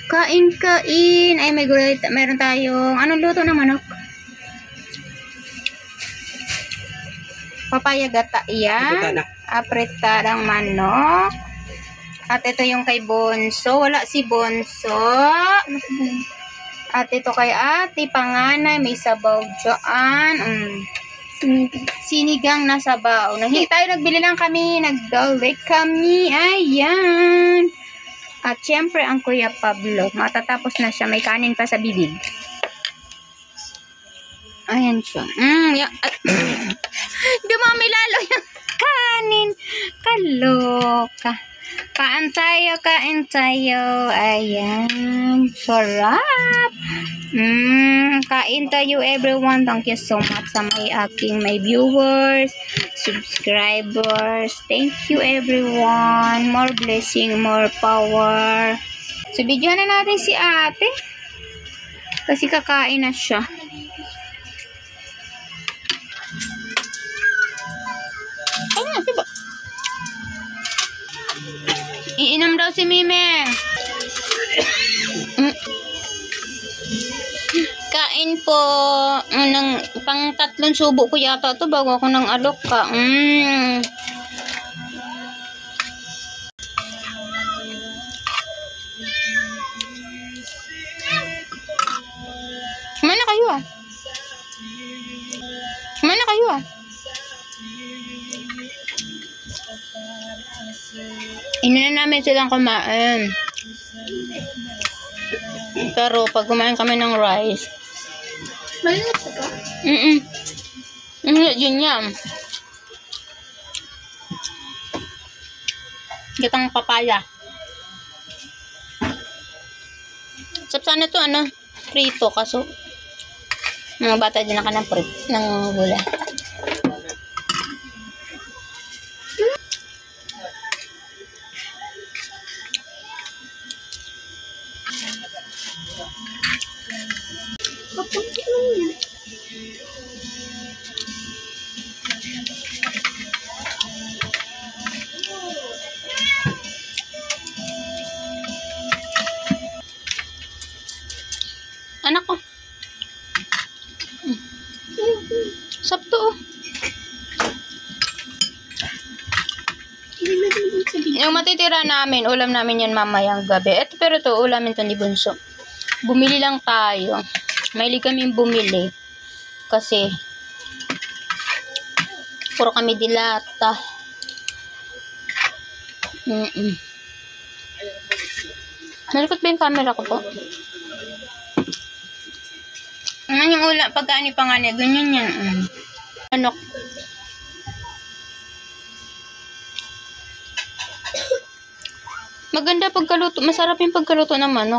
Kain, kain. Ay, may gulay. Meron tayong, anong luto ng manok? Papaya gata yan. Apretadang manok. At ito yung kay Bonso. Wala si Bonso. At ito kay ate, panganay. May sabaw dyan. Sinigang na sabaw. Hindi tayo nagbili lang kami. Nagdalik kami. Ayan. At syempre, ang Kuya Pablo. Matatapos na siya. May kanin pa sa bibig. Ayan siya. Dumami lalo yung kanin. Kaloka. Kain tayo, kain tayo. Ayan. Sarap. Kain tayo everyone. Thank you so much sa my viewers, subscribers. Thank you everyone. More blessing, more power. So, bigyan na natin si ate. Kasi kakain na siya. Diba? Iinom daw si Mime. Kain po. Pang 3 subo ko yata to bago ako nang alok ka. Mana kayo ah? Mana kayo ah? Ina na namin silang kumain. Pero pag kumain kami ng rice. Malinis ka? Yun yan. Gatang papaya. Sana to ano, prito kaso mga bata din naka ng gulay. Anak ko. Sabto oh. Yung matitira namin, ulam namin yan mamayang gabi. Pero to, ulamin to ni Bunso. Bumili lang tayo. Mahilig kami bumili. Kasi, puro kami dilata. Nalikot ba yung camera ko po? Ano yung ulam? Pagkaani pangani, ganyan yan. Manok. Maganda pagkaluto. Masarap yung pagkaluto ng manok.